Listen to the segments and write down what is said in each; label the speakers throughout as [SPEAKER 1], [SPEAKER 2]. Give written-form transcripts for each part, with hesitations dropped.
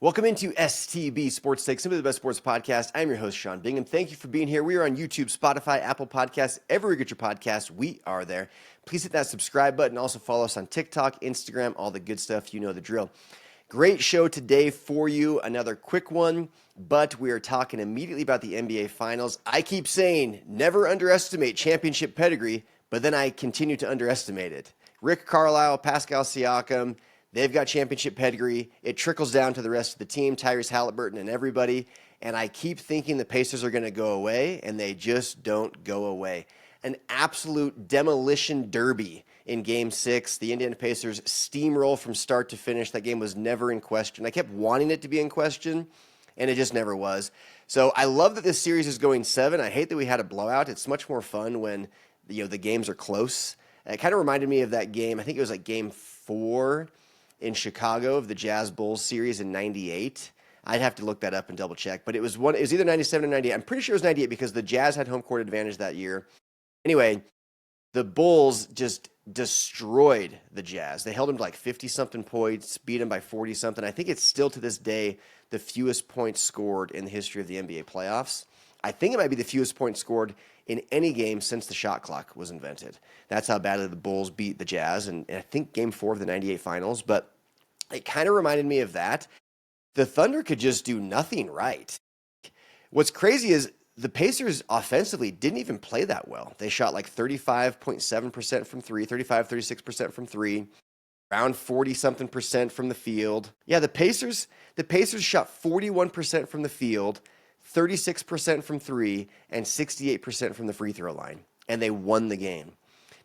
[SPEAKER 1] Welcome into STB Sports Take, simply the best sports podcast. I'm your host, Sean Bingham. Thank you for being here. We are on YouTube, Spotify, Apple Podcasts, everywhere you get your podcasts. We are there. Please hit that subscribe button. Also follow us on TikTok, Instagram, all the good stuff. You know the drill. Great show today for you. Another quick one, but we are talking immediately about the NBA Finals. I keep saying never underestimate championship pedigree, but then I continue to underestimate it. Rick Carlisle, Pascal Siakam, they've got championship pedigree. It trickles down to the rest of the team, Tyrese Halliburton and everybody. And I keep thinking the Pacers are going to go away, and they just don't go away. An absolute demolition derby in Game 6. The Indiana Pacers steamroll from start to finish. That game was never in question. I kept wanting it to be in question, and it just never was. So I love that this series is going 7. I hate that we had a blowout. It's much more fun when the games are close. It kind of reminded me of that game. I think it was like Game 4 in Chicago of the Jazz Bulls series in 98. I'd have to look that up and double check, but it was either 97 or 98. I'm pretty sure it was 98 because the Jazz had home court advantage that year. Anyway, the Bulls just destroyed the Jazz. They held them to like 50-something points, beat them by 40-something. I think it's still to this day the fewest points scored in the history of the NBA playoffs. I think it might be the fewest points scored in any game since the shot clock was invented. That's how badly the Bulls beat the Jazz, and I think Game 4 of the 98 Finals, but it kind of reminded me of that. The Thunder could just do nothing right. What's crazy is the Pacers offensively didn't even play that well. They shot like 35.7% from three, 36% from three, around 40-something percent from the field. Yeah, the Pacers shot 41% from the field, 36% from three, and 68% from the free throw line, and they won the game.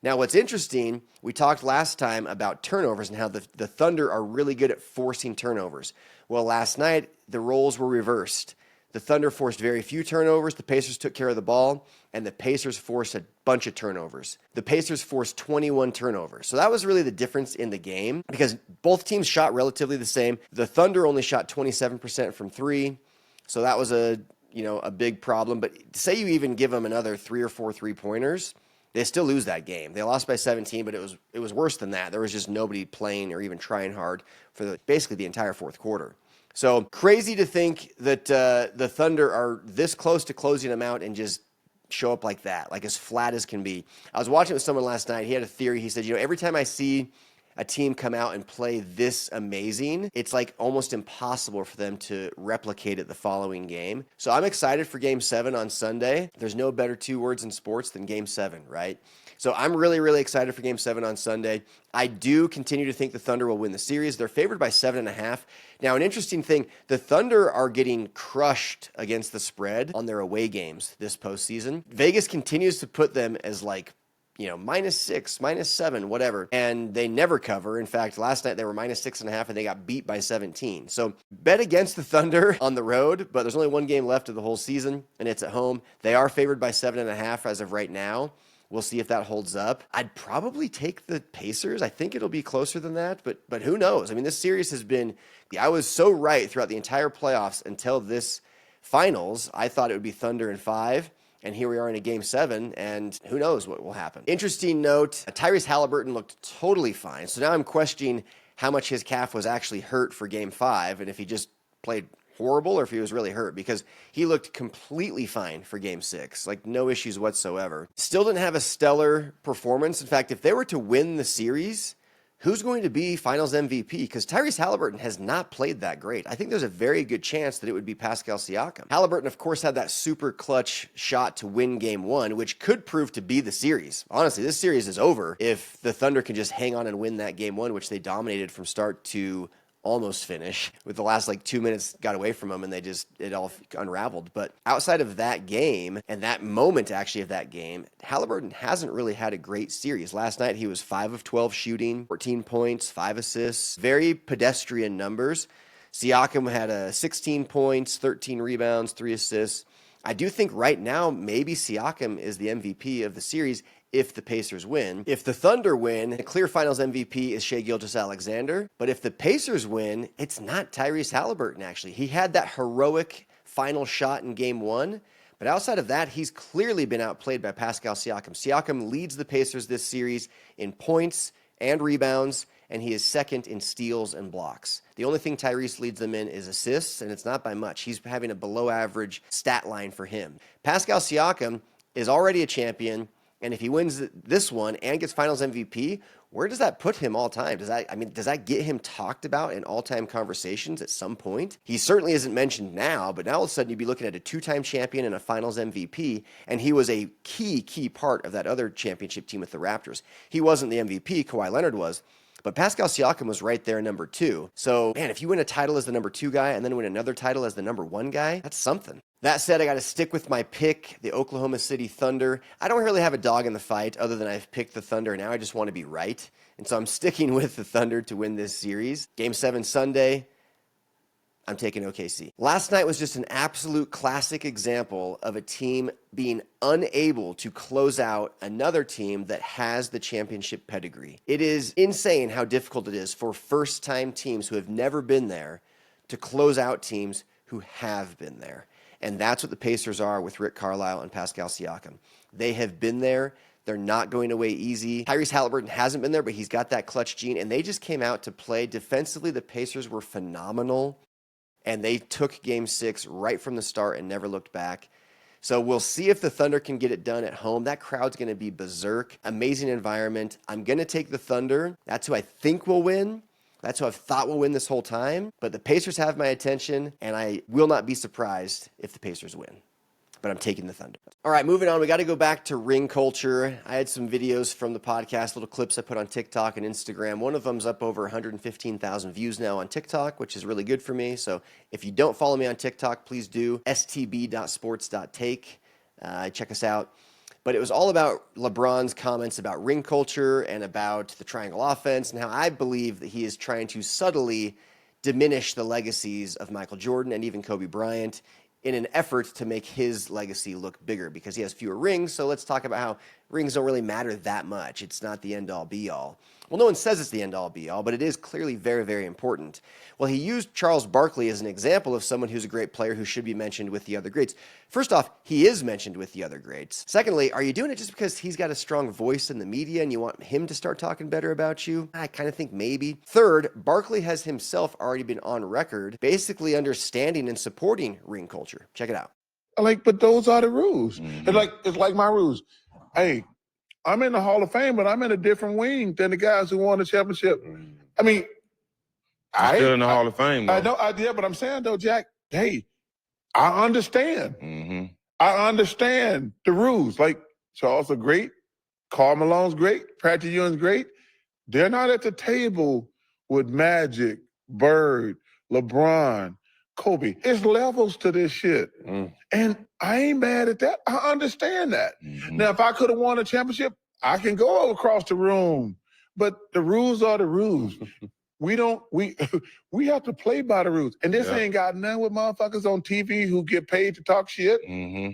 [SPEAKER 1] Now, what's interesting, we talked last time about turnovers and how the Thunder are really good at forcing turnovers. Well, last night, the roles were reversed. The Thunder forced very few turnovers, the Pacers took care of the ball, and the Pacers forced a bunch of turnovers. The Pacers forced 21 turnovers. So that was really the difference in the game because both teams shot relatively the same. The Thunder only shot 27% from three, so that was a big problem. But say you even give them another 3 or 4 3-pointers, they still lose that game. They lost by 17, but it was worse than that. There was just nobody playing or even trying hard for basically the entire fourth quarter. So crazy to think that the Thunder are this close to closing them out and just show up like that, like as flat as can be. I was watching with someone last night. He had a theory. He said, every time I see a team come out and play this amazing, it's like almost impossible for them to replicate it the following game. So I'm excited for Game 7 on Sunday. There's no better 2 words in sports than Game 7, right? So I'm really, really excited for Game 7 on Sunday. I do continue to think the Thunder will win the series. They're favored by 7.5. Now, an interesting thing, the Thunder are getting crushed against the spread on their away games this postseason. Vegas continues to put them as like -6, -7, whatever. And they never cover. In fact, last night they were -6.5 and they got beat by 17. So bet against the Thunder on the road, but there's only one game left of the whole season and it's at home. They are favored by 7.5 as of right now. We'll see if that holds up. I'd probably take the Pacers. I think it'll be closer than that, but who knows? I mean, this series has been, I was so right throughout the entire playoffs until this finals. I thought it would be Thunder in 5. And here we are in a Game 7, and who knows what will happen. Interesting note, Tyrese Halliburton looked totally fine. So now I'm questioning how much his calf was actually hurt for Game 5, and if he just played horrible or if he was really hurt, because he looked completely fine for Game 6, like no issues whatsoever. Still didn't have a stellar performance. In fact, if they were to win the series, who's going to be Finals MVP? Because Tyrese Halliburton has not played that great. I think there's a very good chance that it would be Pascal Siakam. Halliburton, of course, had that super clutch shot to win Game 1, which could prove to be the series. Honestly, this series is over if the Thunder can just hang on and win that Game 1, which they dominated from start to almost finish. With the last 2 minutes got away from them and it all unraveled. But outside of that game and that moment actually of that game, Halliburton hasn't really had a great series. Last night he was 5 of 12 shooting, 14 points, 5 assists, very pedestrian numbers. Siakam had 16 points, 13 rebounds, 3 assists. I do think right now maybe Siakam is the MVP of the series if the Pacers win. If the Thunder win, the clear finals MVP is Shai Gilgeous-Alexander. But if the Pacers win, it's not Tyrese Halliburton, actually. He had that heroic final shot in Game 1. But outside of that, he's clearly been outplayed by Pascal Siakam. Siakam leads the Pacers this series in points and rebounds and he is second in steals and blocks. The only thing Tyrese leads them in is assists, and it's not by much. He's having a below-average stat line for him. Pascal Siakam is already a champion, and if he wins this one and gets Finals MVP, where does that put him all time? Does that get him talked about in all-time conversations at some point? He certainly isn't mentioned now, but now all of a sudden you'd be looking at a two-time champion and a Finals MVP, and he was a key part of that other championship team with the Raptors. He wasn't the MVP, Kawhi Leonard was, but Pascal Siakam was right there, number 2. So, man, if you win a title as the number 2 guy and then win another title as the number 1 guy, that's something. That said, I got to stick with my pick, the Oklahoma City Thunder. I don't really have a dog in the fight other than I've picked the Thunder, and now I just want to be right. And so I'm sticking with the Thunder to win this series. Game 7 Sunday, I'm taking OKC. Last night was just an absolute classic example of a team being unable to close out another team that has the championship pedigree. It is insane how difficult it is for first-time teams who have never been there to close out teams who have been there. And that's what the Pacers are with Rick Carlisle and Pascal Siakam. They have been there. They're not going away easy. Tyrese Halliburton hasn't been there, but he's got that clutch gene, and they just came out to play. Defensively, the Pacers were phenomenal, and they took Game 6 right from the start and never looked back. So we'll see if the Thunder can get it done at home. That crowd's going to be berserk. Amazing environment. I'm going to take the Thunder. That's who I think will win. That's who I've thought will win this whole time. But the Pacers have my attention, and I will not be surprised if the Pacers win. But I'm taking the Thunder. All right, moving on. We got to go back to ring culture. I had some videos from the podcast, little clips I put on TikTok and Instagram. One of them's up over 115,000 views now on TikTok, which is really good for me. So if you don't follow me on TikTok, please do. STB.sports.take. Check us out. But it was all about LeBron's comments about ring culture and about the triangle offense and how I believe that he is trying to subtly diminish the legacies of Michael Jordan and even Kobe Bryant in an effort to make his legacy look bigger because he has fewer rings. So let's talk about how rings don't really matter that much. It's not the end-all, be-all. Well, no one says it's the end-all, be-all, but it is clearly very, very important. Well, he used Charles Barkley as an example of someone who's a great player who should be mentioned with the other greats. First off, he is mentioned with the other greats. Secondly, are you doing it just because he's got a strong voice in the media and you want him to start talking better about you? I kind of think maybe. Third, Barkley has himself already been on record basically understanding and supporting ring culture. Check it out.
[SPEAKER 2] But those are the rules. Mm-hmm. It's like my rules. Hey, I'm in the Hall of Fame, but I'm in a different wing than the guys who won the championship. I mean,
[SPEAKER 3] still in the Hall of Fame, though.
[SPEAKER 2] I know, but I'm saying, though, Jack, hey, I understand.
[SPEAKER 3] Mm-hmm.
[SPEAKER 2] I understand the rules. Like, Charles are great. Karl Malone's great. Patrick Ewing's great. They're not at the table with Magic, Bird, LeBron, Kobe. It's levels to this shit. And I ain't mad at that. I understand that. Mm-hmm. Now, if I could have won a championship, I can go across the room. But the rules are the rules. We have to play by the rules. And this ain't got nothing with motherfuckers on TV who get paid to talk shit.
[SPEAKER 3] Mm-hmm.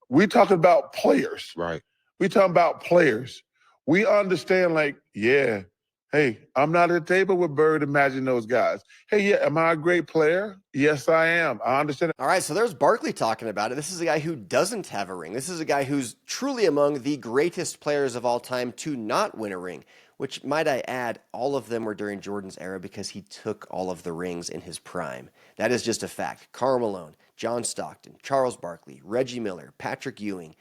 [SPEAKER 2] We talking about players.
[SPEAKER 3] Right.
[SPEAKER 2] We talking about players. We understand, hey, I'm not at the table with Bird and Magic and those guys. Hey, am I a great player? Yes, I am. I understand.
[SPEAKER 1] All right, so there's Barkley talking about it. This is a guy who doesn't have a ring. This is a guy who's truly among the greatest players of all time to not win a ring, which, might I add, all of them were during Jordan's era because he took all of the rings in his prime. That is just a fact. Karl Malone, John Stockton, Charles Barkley, Reggie Miller, Patrick Ewing.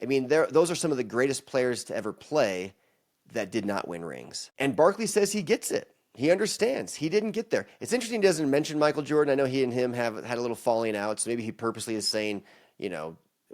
[SPEAKER 1] I mean, those are some of the greatest players to ever play that did not win rings. And Barkley says he gets it. He understands. He didn't get there. It's interesting he doesn't mention Michael Jordan. I know he and him have had a little falling out, so maybe he purposely is saying,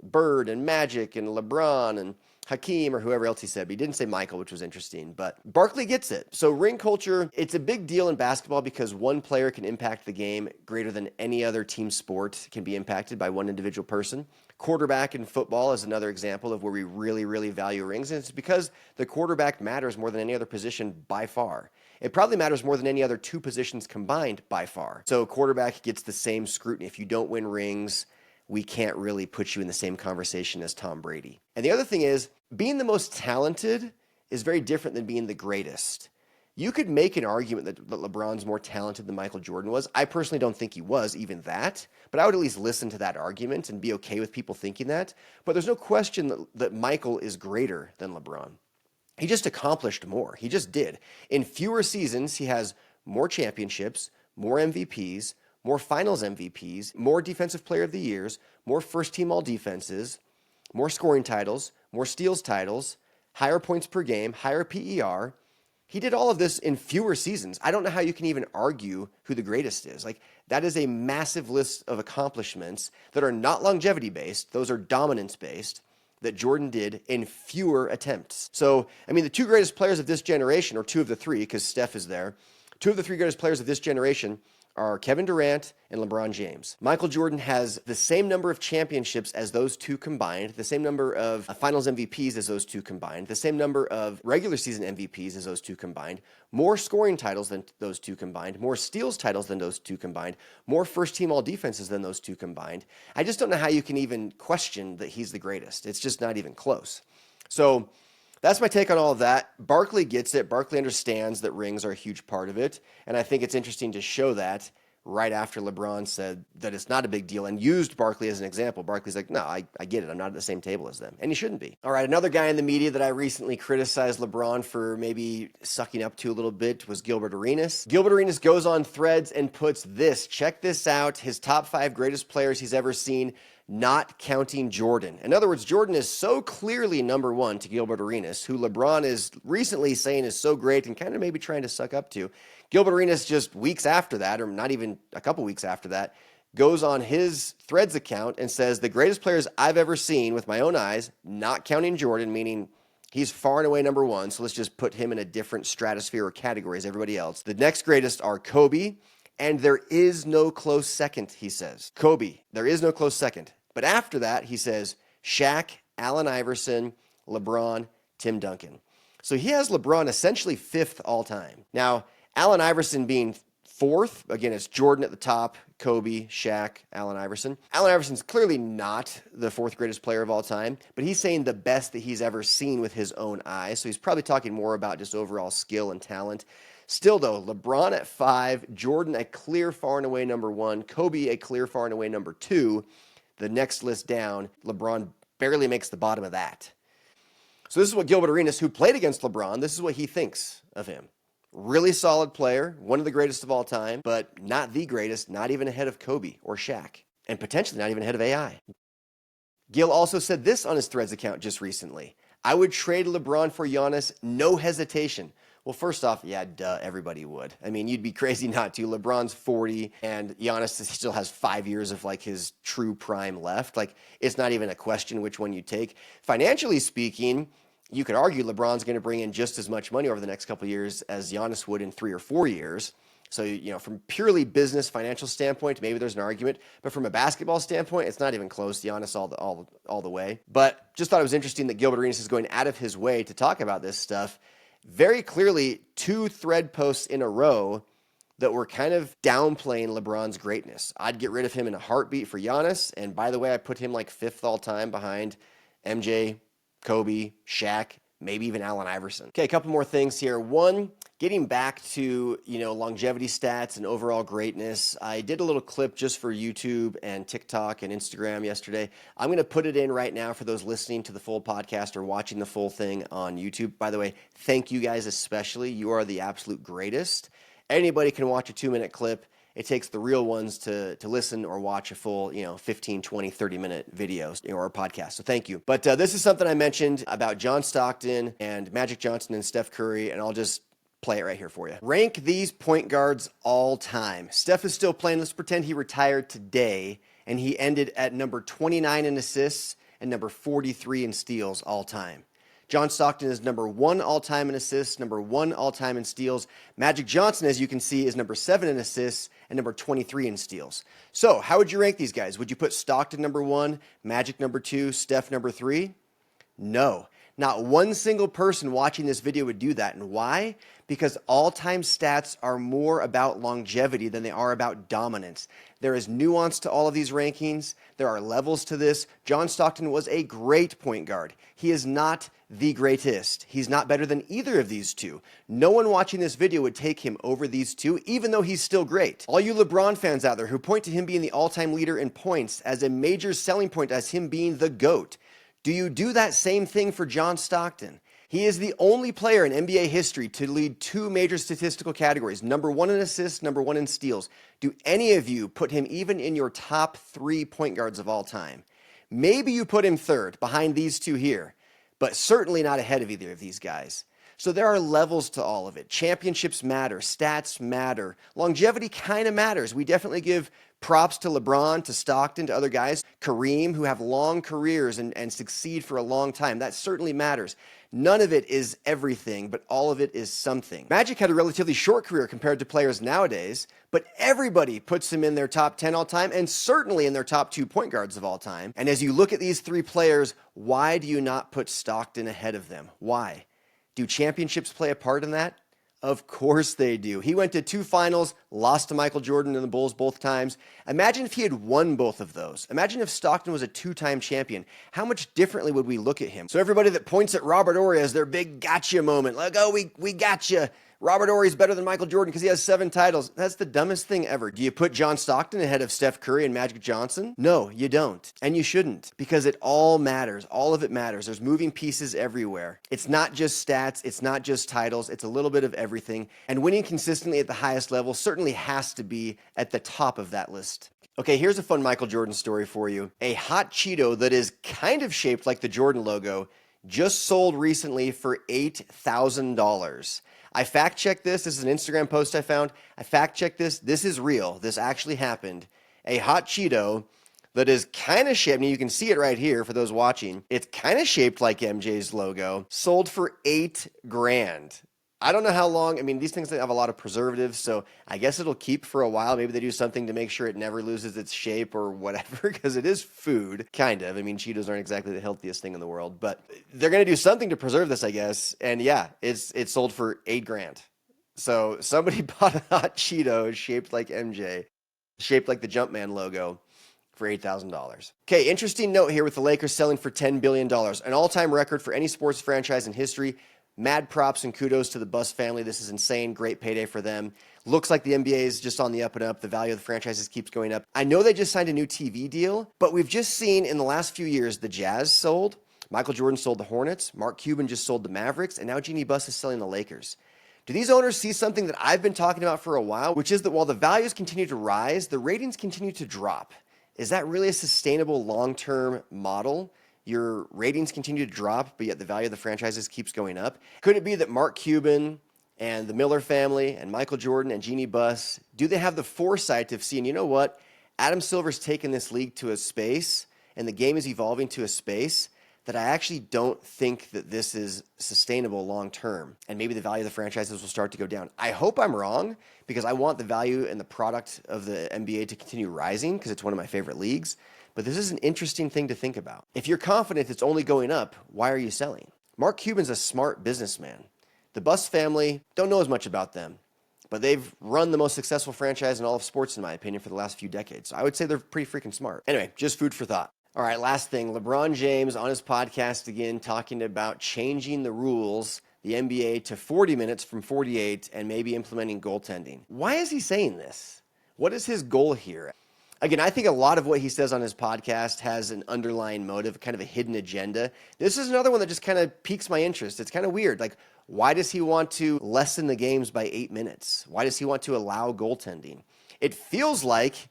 [SPEAKER 1] Bird and Magic and LeBron and Hakeem or whoever else he said, but he didn't say Michael, which was interesting. But Barkley gets it. So ring culture, it's a big deal in basketball because one player can impact the game greater than any other team sport can be impacted by one individual person. Quarterback in football is another example of where we really, really value rings, and it's because the quarterback matters more than any other position by far. It probably matters more than any other two positions combined by far. So quarterback gets the same scrutiny. If you don't win rings, we can't really put you in the same conversation as Tom Brady. And the other thing is, being the most talented is very different than being the greatest. You could make an argument that LeBron's more talented than Michael Jordan was. I personally don't think he was, even that. But I would at least listen to that argument and be okay with people thinking that. But there's no question that Michael is greater than LeBron. He just accomplished more. He just did. In fewer seasons, he has more championships, more MVPs, more finals MVPs, more defensive player of the years, more first team all defenses, more scoring titles, more steals titles, higher points per game, higher PER. He did all of this in fewer seasons. I don't know how you can even argue who the greatest is. Like, that is a massive list of accomplishments that are not longevity based. Those are dominance based that Jordan did in fewer attempts. So, I mean, the two greatest players of this generation, or two of the three, because Steph is there, two of the three greatest players of this generation are Kevin Durant and LeBron James. Michael Jordan has the same number of championships as those two combined, the same number of finals MVPs as those two combined, the same number of regular season MVPs as those two combined, more scoring titles than those two combined, more steals titles than those two combined, more first team all defenses than those two combined. I just don't know how you can even question that he's the greatest. It's just not even close. So that's my take on all of that. Barkley gets it. Barkley understands that rings are a huge part of it. And I think it's interesting to show that right after LeBron said that it's not a big deal and used Barkley as an example. Barkley's like, no, I get it. I'm not at the same table as them. And he shouldn't be. All right, another guy in the media that I recently criticized LeBron for maybe sucking up to a little bit was Gilbert Arenas. Gilbert Arenas goes on Threads and puts this. Check this out. His top 5 greatest players he's ever seen, not counting Jordan. In other words, Jordan is so clearly number one to Gilbert Arenas, who LeBron is recently saying is so great and kind of maybe trying to suck up to. Gilbert Arenas just weeks after that, or not even a couple weeks after that, goes on his Threads account and says, the greatest players I've ever seen with my own eyes, not counting Jordan, meaning he's far and away number one, so let's just put him in a different stratosphere or category as everybody else. The next greatest are Kobe, and there is no close second, he says. Kobe, there is no close second. But after that, he says Shaq, Allen Iverson, LeBron, Tim Duncan. So he has LeBron essentially 5th all time. Now, Allen Iverson being 4th, again, it's Jordan at the top, Kobe, Shaq, Allen Iverson. Allen Iverson's clearly not the 4th greatest player of all time, but he's saying the best that he's ever seen with his own eyes. So he's probably talking more about just overall skill and talent. Still, though, LeBron at 5, Jordan a clear far and away number 1, Kobe a clear far and away number 2. The next list down, LeBron barely makes the bottom of that. So this is what Gilbert Arenas, who played against LeBron, this is what he thinks of him. Really solid player, one of the greatest of all time, but not the greatest, not even ahead of Kobe or Shaq, and potentially not even ahead of AI. Gil also said this on his Threads account just recently. I would trade LeBron for Giannis, no hesitation. Well, first off, yeah, duh, everybody would. I mean, you'd be crazy not to. LeBron's 40, and Giannis still has 5 years of, like, his true prime left. Like, it's not even a question which one you take. Financially speaking, you could argue LeBron's going to bring in just as much money over the next couple of years as Giannis would in 3 or 4 years. So, you know, from purely business financial standpoint, maybe there's an argument. But from a basketball standpoint, it's not even close. Giannis all the way. But just thought it was interesting that Gilbert Arenas is going out of his way to talk about this stuff. Very clearly, 2 thread posts in a row that were kind of downplaying LeBron's greatness. I'd get rid of him in a heartbeat for Giannis. And by the way, I put him like 5th all time behind MJ, Kobe, Shaq, maybe even Allen Iverson. Okay, a couple more things here. One, getting back to, longevity stats and overall greatness. I did a little clip just for YouTube and TikTok and Instagram yesterday. I'm going to put it in right now for those listening to the full podcast or watching the full thing on YouTube. By the way, thank you guys especially. You are the absolute greatest. Anybody can watch a 2-minute clip. It takes the real ones to listen or watch a full, 15, 20, 30-minute video or a podcast. So thank you. But this is something I mentioned about John Stockton and Magic Johnson and Steph Curry, and I'll just play it right here for you. Rank these point guards all time. Steph is still playing. Let's pretend he retired today, and he ended at number 29 in assists and number 43 in steals all time. John Stockton is number 1 all-time in assists, number 1 all-time in steals. Magic Johnson, as you can see, is number 7 in assists and number 23 in steals. So how would you rank these guys? Would you put Stockton number 1, Magic number 2, Steph number 3? No. Not one single person watching this video would do that. And why? Because all-time stats are more about longevity than they are about dominance. There is nuance to all of these rankings. There are levels to this. John Stockton was a great point guard. He is not the greatest. He's not better than either of these two. No one watching this video would take him over these two, even though he's still great. All you LeBron fans out there who point to him being the all-time leader in points as a major selling point as him being the GOAT, do you do that same thing for John Stockton? He is the only player in NBA history to lead 2 major statistical categories, number 1 in assists, number 1 in steals. Do any of you put him even in your top 3 point guards of all time? Maybe you put him third behind these 2 here, but certainly not ahead of either of these guys. So there are levels to all of it. Championships matter, stats matter, longevity kind of matters. We definitely give props to LeBron, to Stockton, to other guys, Kareem, who have long careers and succeed for a long time. That certainly matters. None of it is everything, but all of it is something. Magic had a relatively short career compared to players nowadays, but everybody puts him in their top 10 all time and certainly in their top 2 point guards of all time. And as you look at these 3 players, why do you not put Stockton ahead of them? Why? Do championships play a part in that? Of course they do. He went to 2 finals, lost to Michael Jordan and the Bulls both times. Imagine if he had won both of those. Imagine if Stockton was a 2-time champion. How much differently would we look at him? So everybody that points at Robert Horry as their big gotcha moment, like, oh, we gotcha. Robert Horry's better than Michael Jordan because he has 7 titles. That's the dumbest thing ever. Do you put John Stockton ahead of Steph Curry and Magic Johnson? No, you don't. And you shouldn't, because it all matters. All of it matters. There's moving pieces everywhere. It's not just stats. It's not just titles. It's a little bit of everything. And winning consistently at the highest level certainly has to be at the top of that list. Okay, here's a fun Michael Jordan story for you. A hot Cheeto that is kind of shaped like the Jordan logo just sold recently for $8,000. I fact-checked this. This is an Instagram post I found. I fact-checked this. This is real. This actually happened. A hot Cheeto that is kind of shaped, and you can see it right here for those watching. It's kind of shaped like MJ's logo. Sold for $8,000. I don't know how long. I mean, these things have a lot of preservatives, so I guess it'll keep for a while. Maybe they do something to make sure it never loses its shape or whatever, because it is food, kind of. I mean, Cheetos aren't exactly the healthiest thing in the world, but they're going to do something to preserve this, I guess. And yeah, it's sold for $8,000. So somebody bought a hot Cheeto shaped like MJ, shaped like the Jumpman logo, for $8,000. Okay, interesting note here with the Lakers selling for $10 billion, an all-time record for any sports franchise in history. Mad props and kudos to the Buss family. This is insane. Great payday for them. Looks like the NBA is just on the up and up. The value of the franchises keeps going up. I know they just signed a new TV deal, but we've just seen in the last few years the Jazz sold, Michael Jordan sold the Hornets, Mark Cuban just sold the Mavericks, and now Jeannie Buss is selling the Lakers. Do these owners see something that I've been talking about for a while, which is that while the values continue to rise, the ratings continue to drop? Is that really a sustainable long-term model? Your ratings continue to drop, but yet the value of the franchises keeps going up. Could it be that Mark Cuban and the Miller family and Michael Jordan and Jeannie Buss, do they have the foresight of seeing, you know what, Adam Silver's taken this league to a space and the game is evolving to a space that I actually don't think that this is sustainable long term, and maybe the value of the franchises will start to go down. I hope I'm wrong, because I want the value and the product of the NBA to continue rising because it's one of my favorite leagues. But this is an interesting thing to think about. If you're confident it's only going up, why are you selling? Mark Cuban's a smart businessman. The Buss family, don't know as much about them, but they've run the most successful franchise in all of sports, in my opinion, for the last few decades. So I would say they're pretty freaking smart. Anyway, just food for thought. All right, last thing. LeBron James on his podcast again talking about changing the rules, the NBA, to 40 minutes from 48 and maybe implementing goaltending. Why is he saying this? What is his goal here? Again, I think a lot of what he says on his podcast has an underlying motive, kind of a hidden agenda. This is another one that just kind of piques my interest. It's kind of weird. Like, why does he want to lessen the games by 8 minutes? Why does he want to allow goaltending? It feels like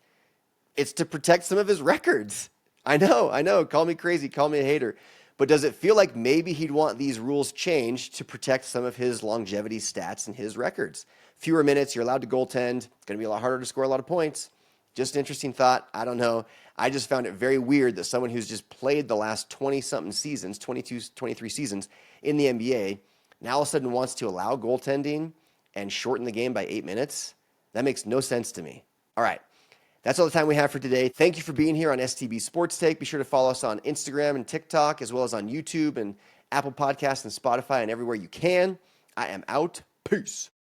[SPEAKER 1] it's to protect some of his records. I know. Call me crazy. Call me a hater. But does it feel like maybe he'd want these rules changed to protect some of his longevity stats and his records? Fewer minutes, you're allowed to goaltend. It's going to be a lot harder to score a lot of points. Just an interesting thought. I don't know. I just found it very weird that someone who's just played the last 20-something seasons, 22, 23 seasons in the NBA, now all of a sudden wants to allow goaltending and shorten the game by 8 minutes. That makes no sense to me. All right. That's all the time we have for today. Thank you for being here on STB Sports Take. Be sure to follow us on Instagram and TikTok, as well as on YouTube and Apple Podcasts and Spotify and everywhere you can. I am out. Peace.